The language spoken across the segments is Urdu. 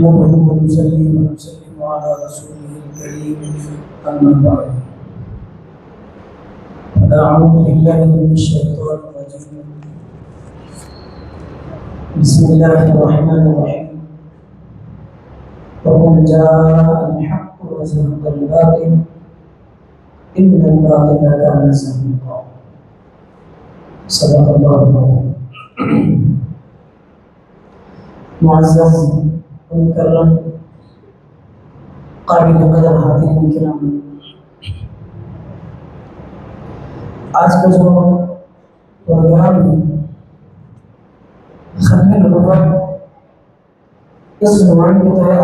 نحمده ونصلي ونسلم على رسوله الكريم أما بعد أعوذ بالله من الشيطان الرجيم بسم الله الرحمن الرحيم وقل جاء الحق وزهق الباطل إن الباطل كان زهوقا صدق الله العظيم. معزز مکرم قابل قدر حاضرین کرام، آج کا جو پروگرام ہے ختم نبوت، اس عنوان کے تحت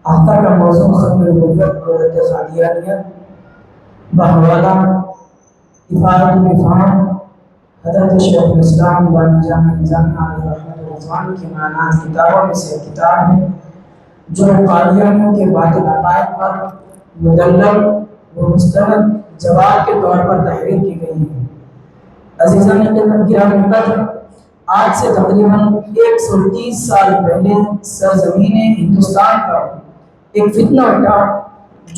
آفتہ کا موضوع ختم نبوت حضرت قادیانیہ بحوالہ افادۃ الافہام حضرت شیخ الاسلام بانی جامع نظامی علیہ رحمۃ الرضوان کی معنات کتابوں میں سے کتاب ہے جو قادیانیوں کے باطل عقائد پر مدلل و مستند جواب کے طور پر تحریر کی گئی ہے۔ عزیزان گرامی قدر، آج سے تقریباً 130 سال پہلے سرزمین ہندوستان پر ایک فتنہ اٹھا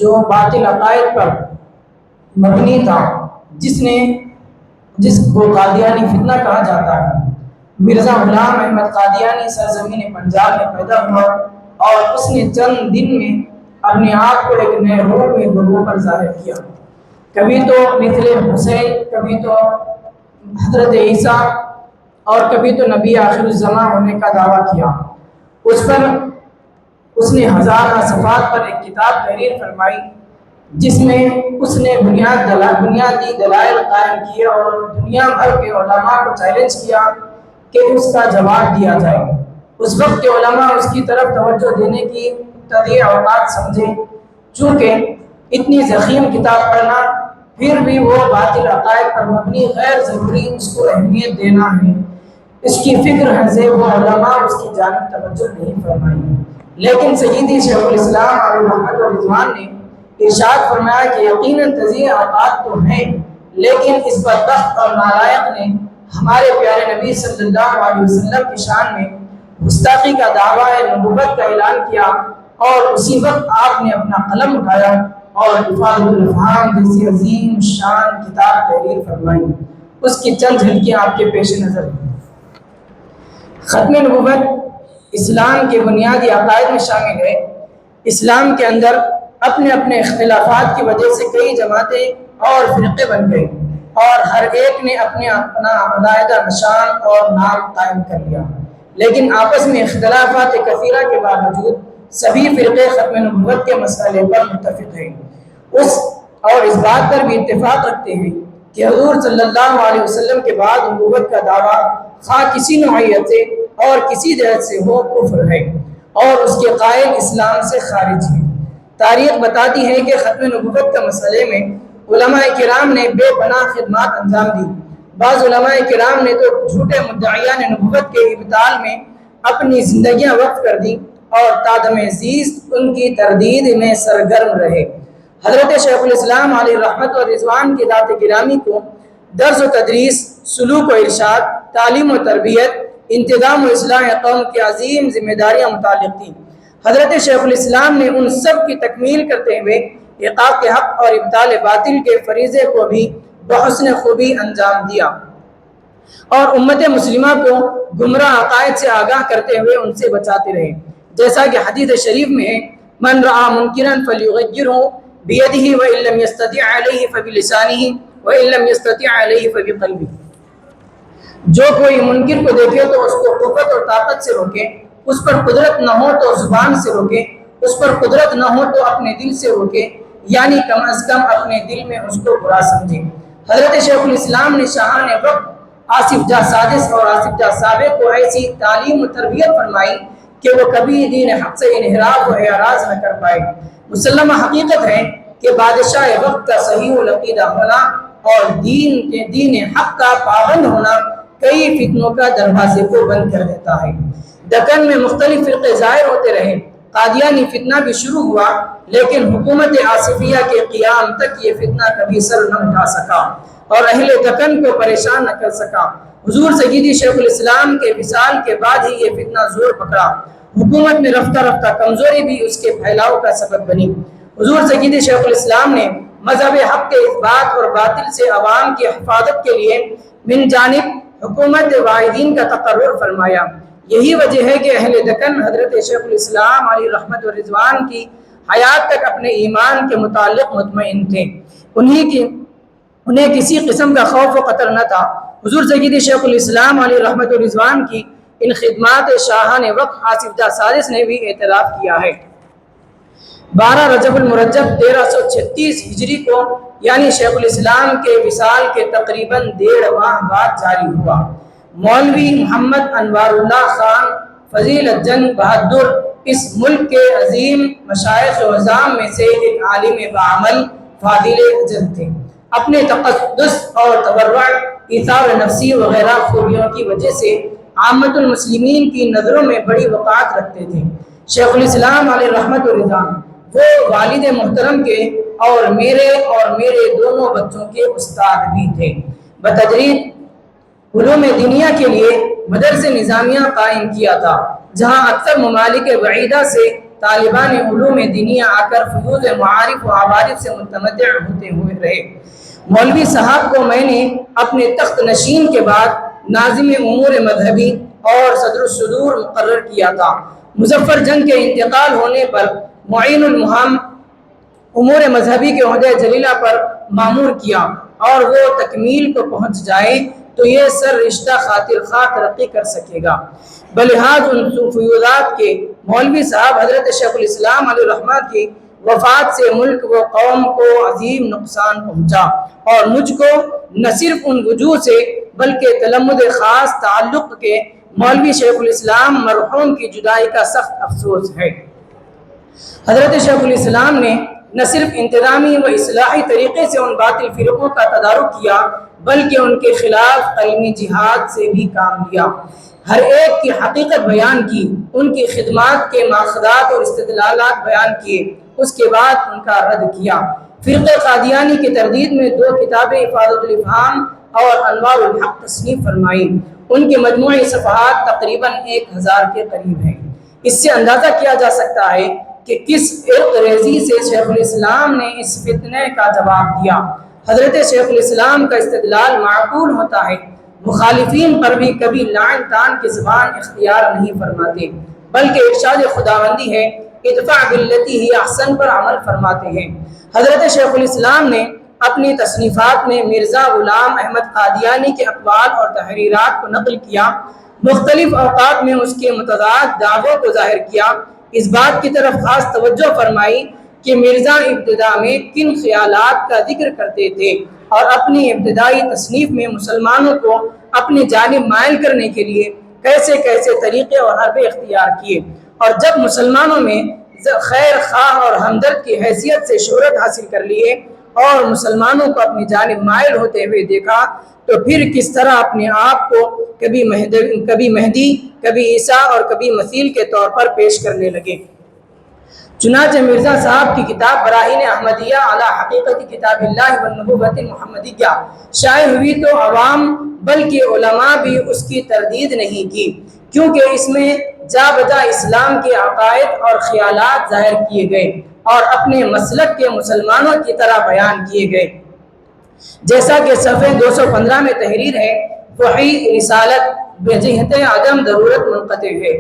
جو باطل عقائد پر مبنی تھا، جس کو قادیانی فتنہ کہا جاتا ہے۔ مرزا غلام احمد قادیانی سرزمین پنجاب میں پیدا ہوا اور اس نے چند دن میں اپنے آپ کو ایک نئے روپ میں لوگوں پر ظاہر کیا۔ کبھی تو مثل حسین، کبھی تو حضرت عیسیٰ اور کبھی تو نبی آخر الزماں ہونے کا دعویٰ کیا۔ اس نے ہزارہ صفحات پر ایک کتاب تحریر فرمائی جس میں اس نے بنیادی دلائل قائم کیے اور دنیا بھر کے علماء کو چیلنج کیا کہ اس کا جواب دیا جائے۔ اس وقت کے علماء اس کی طرف توجہ دینے کی تضیع اوقات سمجھے، چونکہ اتنی ضخیم کتاب پڑھنا پھر بھی وہ باطل عقائد پر مبنی غیر ضروری اس کو اہمیت دینا ہے، اس کی فکر ہے کہ وہ علماء اس کی جانب توجہ نہیں فرمائی۔ لیکن سیدی شیخ الاسلام علیہ رحمۃ الرضوان نے ارشاد فرمایا کہ یقیناً تضیع اوقات تو ہیں، لیکن اس بدبخت اور نالائق نے ہمارے پیارے نبی صلی اللہ علیہ وسلم کی شان میں گستاخی کا دعویٰ نبوت کا اعلان کیا، اور اسی وقت آپ نے اپنا قلم اٹھایا اور افادۃ الافہام جیسی عظیم شان کتاب تحریر فرمائی۔ اس کی چند جھلکیاں آپ کے پیش نظر ہیں۔ ختم نبوت اسلام کے بنیادی عقائد میں شامل ہے۔ اسلام کے اندر اپنے اپنے اختلافات کی وجہ سے کئی جماعتیں اور فرقے بن گئے اور ہر ایک نے اپنا علیحدہ نشان اور نام قائم کر لیا، لیکن آپس میں اختلافات کثیرہ کے باوجود سبھی فرقے ختم نبوت کے مسئلے پر متفق ہیں۔ اور اس بات پر بھی اتفاق رکھتے ہیں کہ حضور صلی اللہ علیہ وسلم کے بعد نبوت کا دعویٰ خواہ کسی نوعیت سے اور کسی جہت سے ہو کفر ہے اور اس کے قائل اسلام سے خارج ہیں۔ تاریخ بتاتی ہے کہ ختم نبوت کے مسئلے میں علماء کرام نے بے پناہ خدمات انجام دی۔ بعض علماء کرام نے تو جھوٹے مدعیان نبوت کے ابطال میں اپنی زندگیاں وقف کر دی اور تادم زیست ان کی تردید میں سرگرم رہے۔ حضرت شیخ الاسلام علیہ رحمۃ الرضوان کی ذات گرامی کو درس و تدریس، سلوک و ارشاد، تعلیم و تربیت، انتظام و اصلاح قوم کی عظیم ذمہ داریاں متعلق تھیں۔ حضرت شیخ الاسلام نے ان سب کی تکمیل کرتے ہوئے احقاق حق اور ابطال باطل کے فریضے کو بھی بحسن خوبی انجام دیا اور امت مسلمہ کو گمراہ عقائد سے آگاہ کرتے ہوئے ان سے بچاتے رہے، جیسا کہ حدیث شریف میں ہے، من رأى منکرا فلیغیرہ بیدہ وان لم یستطع علیہ فبلسانہ وان لم یستطع علیہ فبقلبہ۔ جو کوئی منکر کو دیکھے تو اس کو قوت اور طاقت سے روکے، اس پر قدرت نہ ہو تو زبان سے روکے، اس پر قدرت نہ ہو تو اپنے دل سے روکے، یعنی کم از کم اپنے دل میں اس کو برا سمجھے۔ حضرت شیخ الاسلام نے شاہان وقت آصف جاہ سادس اور آصف جاہ سابق کو ایسی تعلیم و تربیت فرمائی کہ وہ کبھی دین حق سے انحراف و اعراض نہ کر پائے۔ مسلمہ حقیقت ہے کہ بادشاہ وقت کا صحیح العقیدہ ہونا اور دین حق کا پابند ہونا کئی فتنوں کا دروازے کو بند کر دیتا ہے۔ دکن میں مختلف فرقے ظاہر ہوتے رہے، قادیانی فتنہ بھی شروع ہوا، لیکن حکومت آصفیہ کے قیام تک یہ فتنہ کبھی سر نہ اٹھا سکا اور اہل دکن کو پریشان نہ کر سکا۔ حضور سیدی شیخ الاسلام کے وصال کے بعد ہی یہ فتنہ زور پکڑا حکومت میں رفتہ رفتہ کمزوری بھی اس کے پھیلاؤ کا سبب بنی۔ حضور سید شیخ الاسلام نے مذہب حق کے اثبات اور باطل سے عوام کی حفاظت کے لیے من جانب حکومت واحدین کا تقرر فرمایا۔ یہی وجہ ہے کہ اہل دکن حضرت شیخ الاسلام علیہ رحمت و رضوان کی حیات تک اپنے ایمان کے متعلق مطمئن تھے، انہیں کسی قسم کا خوف و خطر نہ تھا۔ حضور سید شیخ الاسلام علیہ رحمت و رضوان کی ان خدمات شاہانہ وقت آصفدہ سادس نے بھی اعتراف کیا ہے۔ 12 رجب المرجب 1336 ہجری کو یعنی شیخ الاسلام کے وصال کے تقریباً 1.5 ماہ بعد جاری ہوا۔ مولوی محمد انوار اللہ خان فضیل الجن بہادر اس ملک کے عظیم مشائخ و عظام میں سے ایک عالم بعمل فاضل اجل تھے۔ اپنے تقدس اور تورع، ایثار نفسی وغیرہ خوبیوں کی وجہ سے عامت المسلمین کی نظروں میں بڑی وقعت رکھتے تھے۔ شیخ الاسلام علیہ رحمت و رضوان وہ والد محترم کے اور میرے دونوں بچوں کے استاد بھی تھے۔ بتدریج علوم دینیا کے لیے مدرسہ نظامیہ قائم کیا تھا، جہاں اکثر ممالک بعیدہ سے طالبان علوم دینیا آ کر فیوض معارف و عوارف سے متمتع ہوتے ہوئے رہے۔ مولوی صاحب کو میں نے اپنے تخت نشین کے بعد ناظم امور مذہبی اور صدر الصدور مقرر کیا تھا۔ مظفر جنگ کے انتقال ہونے پر معین المہم امور مذہبی کے عہدہ جلیلہ پر مامور کیا، اور وہ تکمیل کو پہنچ جائے تو یہ سر رشتہ خاطر خواہ ترقی کر سکے گا۔ بلحاظ ان فیوضات کے مولوی صاحب حضرت شیخ الاسلام علیہ رحمت کی وفات سے ملک و قوم کو عظیم نقصان پہنچا، اور مجھ کو نہ صرف ان وجوہ سے بلکہ تلمد خاص تعلق کے مولوی شیخ الاسلام مرحوم کی جدائی کا سخت افسوس ہے۔ حضرت شیخ الاسلام نے نہ صرف انتظامی و اصلاحی طریقے سے ان باطل فرقوں کا تدارک کیا بلکہ ان کے خلاف علمی جہاد سے بھی کام لیا، ہر ایک کی حقیقت بیان کی، ان کی خدمات کے ماخذات اور استدلالات بیان کیے، اس کے بعد ان کا رد کیا۔ فرقہ قادیانی کی تردید میں 2 کتابیں حفاظت الافہام اور انوار الحق تصنیف فرمائی، ان کے مجموعی صفحات تقریباً 1000 کے قریب ہیں۔ اس سے اندازہ کیا جا سکتا ہے کہ کس عرق ریزی سے شیخ الاسلام نے اس فتنے کا جواب دیا۔ حضرت شیخ الاسلام کا استدلال معقول ہوتا ہے، مخالفین پر بھی کبھی لعن طعن کی زبان اختیار نہیں فرماتے، بلکہ ارشاد خداوندی ہے ادفع باللتی ہی احسن پر عمل فرماتے ہیں۔ حضرت شیخ الاسلام نے اپنی تصنیفات میں مرزا غلام احمد قادیانی کے اقوال اور تحریرات کو نقل کیا، مختلف اوقات میں اس کے متضاد دعووں کو ظاہر کیا، اس بات کی طرف خاص توجہ فرمائی کہ مرزا ابتدا میں کن خیالات کا ذکر کرتے تھے، اور اپنی ابتدائی تصنیف میں مسلمانوں کو اپنی جانب مائل کرنے کے لیے کیسے کیسے طریقے اور حربے اختیار کیے، اور جب مسلمانوں میں خیر خواہ اور ہمدرد کی حیثیت سے شہرت حاصل کر لیے اور مسلمانوں کو اپنی جانب مائل ہوتے ہوئے دیکھا تو پھر کس طرح اپنے آپ کو کبھی مہدی، کبھی عیسیٰ اور کبھی مسیح کے طور پر پیش کرنے لگے۔ چنانچہ مرزا صاحب کی کتاب براہین احمدیہ علی حقیقت کتاب اللہ والنبوۃ محمدیہ شائع ہوئی تو عوام بلکہ علماء بھی اس کی تردید نہیں کی، کیونکہ اس میں جا بجا اسلام کے عقائد اور خیالات ظاہر کیے گئے اور اپنے مسلک کے مسلمانوں کی طرح بیان کیے گئے، جیسا کہ صفحے 215 میں تحریر ہے وحی رسالت بجہت عدم ضرورت منقطع ہے،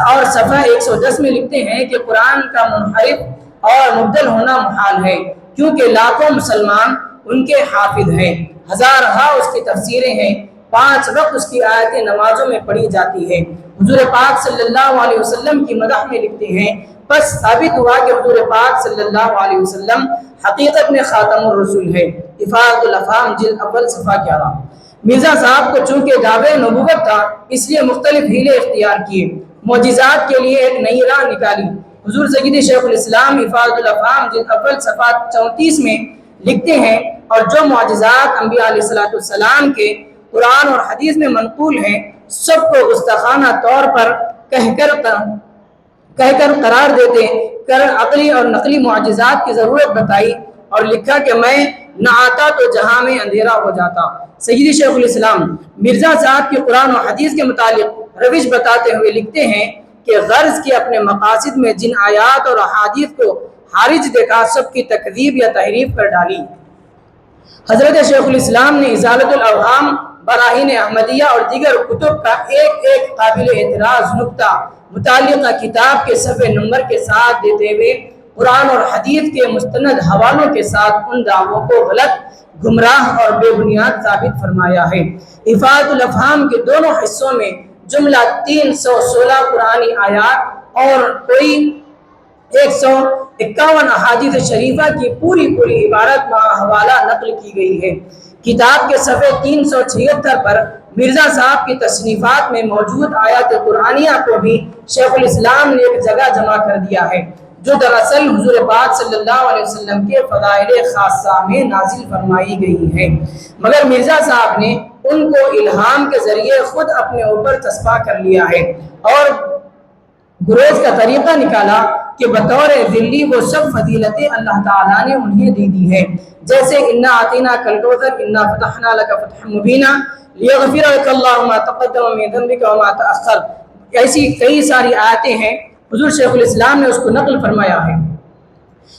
اور صفحہ 110 میں لکھتے ہیں کہ قرآن کا منحرف اور مبدل ہونا محال ہے، کیونکہ لاکھوں مسلمان ان کے حافظ ہیں، ہزارہا اس کی تفسیریں ہیں، 5 وقت اس کی آیتیں نمازوں میں پڑھی جاتی ہے۔ حضور پاک صلی اللہ علیہ وسلم کی مدح میں لکھتے ہیں پس ثابت ہوا کہ حضور پاک صلی اللہ علیہ وسلم حقیقت میں خاتم الرسول ہے۔ حفاظت الافہام جلد اول صفحہ 11۔ مرزا صاحب کو چونکہ دعوے نبوت تھا اس لیے مختلف ہیلے اختیار کیے، معجزات کے لیے ایک نئی راہ نکالی۔ حضور سید شیخ الاسلام حفاظت الافہام جلد اول صفحہ 34 میں لکھتے ہیں اور جو معجزات انبیاء علیہ السلام کے قرآن اور حدیث میں منقول ہیں سب کو گستاخانہ طور پر کہہ کر قرار دیتے کر عقلی اور نقلی معجزات کی ضرورت بتائی، اور لکھا کہ میں نہ آتا تو جہاں میں اندھیرا ہو جاتا۔ سید شیخ الاسلام مرزا صاحب کی قرآن و حدیث کے متعلق روش بتاتے ہوئے لکھتے ہیں کہ غرض کے اپنے مقاصد میں جن آیات اور احادیث کو خارج دیکھا سب کی تکذیب یا تحریف کر ڈالی۔ حضرت شیخ الاسلام نے ازالۃ الاوہام، براہین احمدیہ اور دیگر کتب کا ایک ایک قابل اعتراض نکتہ متعلقہ کتاب کے صفحے نمبر کے ساتھ دیتے ہوئے قرآن اور حدیث کے مستند حوالوں کے ساتھ ان دعووں کو غلط، گمراہ اور بے بنیاد ثابت فرمایا ہے۔ افادۃ الافہام کے دونوں حصوں میں جملہ 316 قرآنی آیات اور کوئی 151 احادیث شریفہ کی پوری عبارت حوالہ نقل کی گئی ہے۔ کتاب کے صفحے 376 پر مرزا صاحب کی تصنیفات میں موجود آیات قرآنیہ کو بھی شیخ الاسلام نے ایک جگہ جمع کر دیا ہے، جو دراصل حضور پاک صلی اللہ علیہ وسلم کے فضائل خاصہ میں نازل فرمائی گئی ہے، مگر مرزا صاحب نے ان کو الہام کے ذریعے خود اپنے اوپر چسپاں کر لیا ہے اور گروز کا طریقہ نکالا کہ بطور ذلی وہ سب فضیلتیں اللہ تعالیٰ نے انہیں دی ہے، جیسے انا اعطیناک الکوثر، انا فتحنا لک فتحا مبینا لیغفر لک اللہ ما تقدم من ذنبک وما تأخر، ایسی کئی ساری آیتیں ہیں۔ حضور شیخ الاسلام نے اس کو نقل فرمایا ہے۔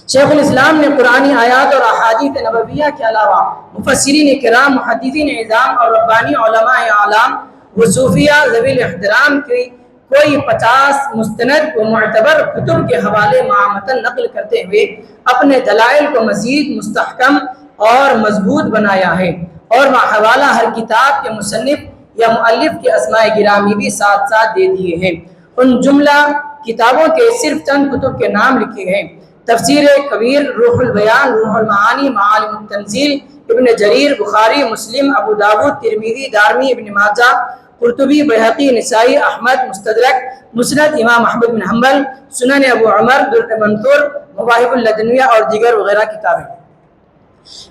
شیخ الاسلام نے قرآنی آیات اور احادیث نبویہ کے علاوہ مفسرین کرام، محدثین اعظام اور ربانی علماء اعلام و صوفیہ ذوی الاحترام کی کوئی 50 مستند و معتبر کتب کے حوالے معمتن نقل کرتے ہوئے اپنے دلائل کو مزید مستحکم اور مضبوط بنایا ہے، اور حوالہ ہر کتاب کے مصنف یا مؤلف کے اسماء گرامی بھی ساتھ ساتھ دے دیے ہیں۔ ان جملہ کتابوں کے صرف چند کتب کے نام لکھے ہیں: تفسیر کبیر، روح البیان، روح المعانی، معالم التنزیل، ابن جریر، بخاری، مسلم، ابو داود، ترمذی، دارمی، ابن ماجہ، قرطبی، بیہقی، نسائی، احمد، مستدرک، مسند امام احمد بن حنبل، سنن ابو عمر، در منثور، مواہب اللدنیہ اور دیگر وغیرہ کتابیں۔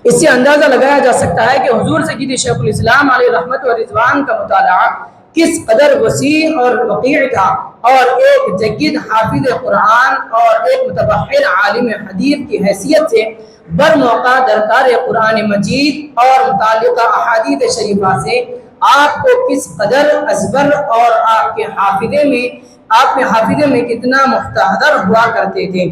اس سے اندازہ لگایا جا سکتا ہے کہ حضور سید شیخ الاسلام علیہ رحمت و رضوان کا مطالعہ کس قدر وسیع اور وقیع تھا، اور ایک جید حافظ قرآن اور ایک متبحر عالم حدیث کی حیثیت سے برموقع درکار قرآن مجید اور متعلقہ احادیث شریفہ سے آپ کو کس قدر ازبر اور آپ کے حافظے میں کتنا محتاطر ہوا کرتے تھے،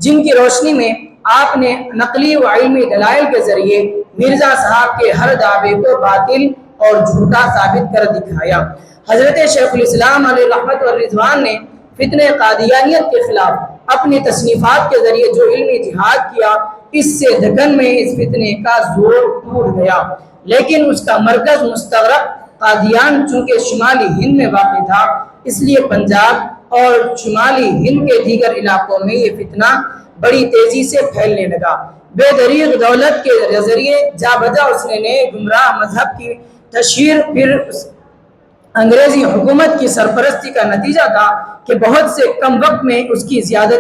جن کی روشنی میں آپ نے نقلی و علمی دلائل کے ذریعے مرزا صاحب کے ہر دعوے کو باطل اور جھوٹا ثابت کر دکھایا۔ حضرت شیخ الاسلام علیہ رحمت و رضوان نے فتنہ قادیانیت کے خلاف اپنی تصنیفات کے ذریعے جو علمی جہاد کیا، اس سے دکن میں اس فتنے کا زور ٹوٹ گیا، لیکن اس کا مرکز مستغرق قادیان چونکہ شمالی ہند میں واقع تھا، اس لیے پنجاب اور شمالی ہند کے دیگر علاقوں میں یہ فتنہ بڑی تیزی سے پھیلنے لگا۔ بے دریغ دولت کے ذریعے جا بجا اس نے نئے گمراہ مذہب کی تشہیر، پھر انگریزی حکومت کی سرپرستی کا نتیجہ تھا کہ بہت سے کم وقت میں اس کی زیادہ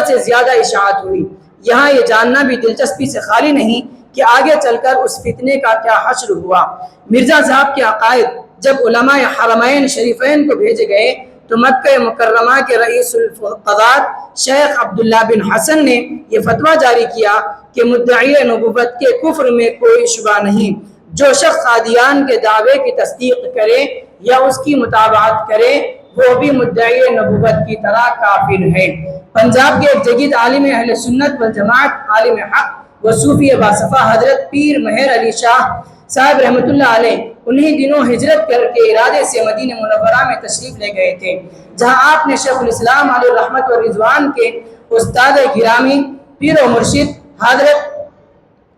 سے زیادہ اشاعت ہوئی۔ یہاں یہ جاننا بھی دلچسپی سے خالی نہیں کہ آگے چل کر اس فتنے کا کیا حشر ہوا۔ مرزا صاحب کے عقائد جب علماء حرمین شریفین کو بھیجے گئے تو مکہ مکرمہ کے رئیس القضات شیخ عبداللہ بن حسن نے یہ فتویٰ جاری کیا کہ مدعی نبوت کے کفر میں کوئی شبہ نہیں، جو شخص قادیان کے دعوے کی تصدیق کرے یا اس کی متابعت کرے وہ بھی مدعی نبوت کی طرح کافر ہے۔ پنجاب کے ایک جدید عالم اہل سنت والجماعت، عالم حق و صوفی باصفا حضرت پیر مہر علی شاہ صاحب رحمۃ اللہ علیہ انہی دنوں ہجرت کر کے ارادے سے مدینہ منورہ میں تشریف لے گئے تھے، جہاں آپ نے شیخ الاسلام علیہ رحمت و رضوان کے استاد گرامی پیر و مرشد حضرت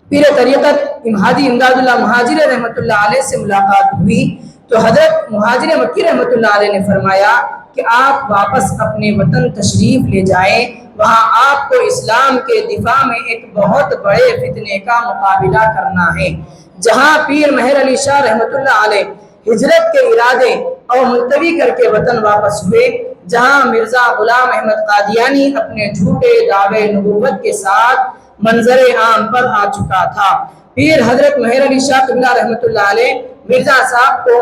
پیر طریقت امہادی امداد اللہ مہاجر رحمۃ اللہ علیہ سے ملاقات ہوئی تو حضرت مہاجر مکی رحمۃ اللہ علیہ نے فرمایا کہ آپ واپس اپنے وطن تشریف لے جائیں، وہاں آپ کو اسلام کے دفاع میں ایک بہت بڑے فتنے کا مقابلہ کرنا ہے۔ جہاں پیر مہر علی شاہ رحمۃ اللہ علیہ ہجرت کے ارادے اور ملتوی کر کے وطن واپس ہوئے، جہاں مرزا غلام احمد قادیانی اپنے جھوٹے دعوے نبوت کے ساتھ منظر عام پر آ چکا تھا، پیر حضرت مہر علی شاہ قبلہ رحمۃ اللہ علیہ مرزا صاحب کو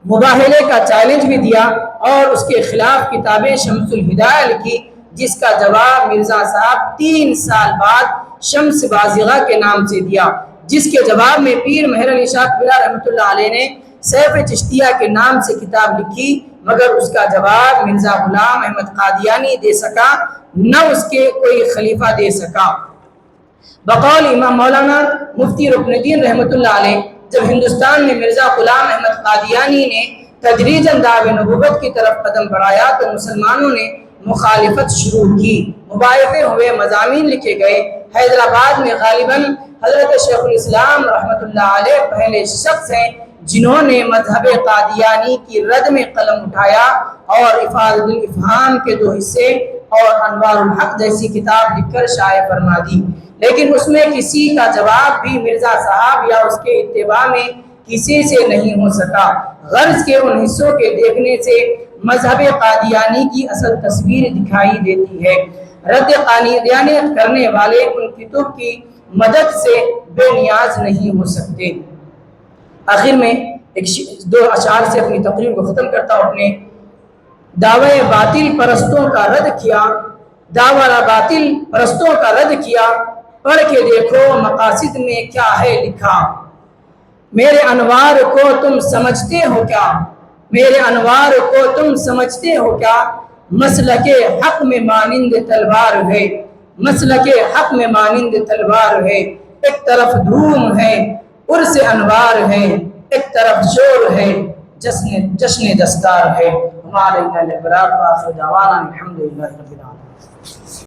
مباہلے کا چیلنج بھی دیا اور اس کے خلاف کتابیں شمس الہدایہ لکھی، جس کا جواب مرزا صاحب 3 سال بعد شمس بازغہ کے نام سے دیا، جس کے جواب میں پیر مہر علی شاہ قبلہ رحمۃ اللہ علیہ نے سیف چشتیہ کے نام سے کتاب لکھی، مگر اس کا جواب مرزا غلام احمد قادیانی دے سکا، نہ اس کے کوئی خلیفہ دے سکا۔ بقول امام مولانا مفتی رکن الدین رحمۃ اللہ علیہ، جب ہندوستان میں مرزا غلام احمد قادیانی نے تدریجاً دعوی نبوت کی طرف قدم بڑھایا تو مسلمانوں نے مخالفت شروع کی، مباحثے ہوئے، مضامین لکھے گئے۔ حیدرآباد میں غالباً حضرت شیخ الاسلام رحمۃ اللہ علیہ پہلے شخص ہیں جنہوں نے مذہب قادیانی کی رد میں قلم اٹھایا اور افادۃ الافہام کے 2 حصے اور انوار الحق جیسی کتاب لکھ کر شائع فرما دی، لیکن اس میں کسی کا جواب بھی مرزا صاحب یا اس کے اتباع میں کسی سے نہیں ہو سکا۔ غرض کے ان حصوں کے دیکھنے سے مذہب قادیانی کی اصل تصویر دکھائی دیتی ہے۔ رد قادیانیت کرنے والے ان کتب کی مدد سے بے نیاز نہیں ہو سکتے۔ آخر میں 2 اشعار سے اپنی تقریر کو ختم کرتا ہوں۔ اپنے دعوی باطل پرستوں کا رد کیا، دعوی باطل پرستوں کا رد کیا، پڑھ کے دیکھو مقاصد میں کیا ہے لکھا۔ میرے انوار کو تم سمجھتے ہو کیا، میرے انوار کو تم سمجھتے ہو کیا، مسلک حق میں مانند تلوار ہے، مسلک حق میں مانند تلوار ہے۔ ایک طرف دھوم ہے، عرس انوار ہے، ایک طرف شور ہے، جشن دستار ہے۔ ہمارے البراء وآخر دعوانا الحمدللہ رب العالمین۔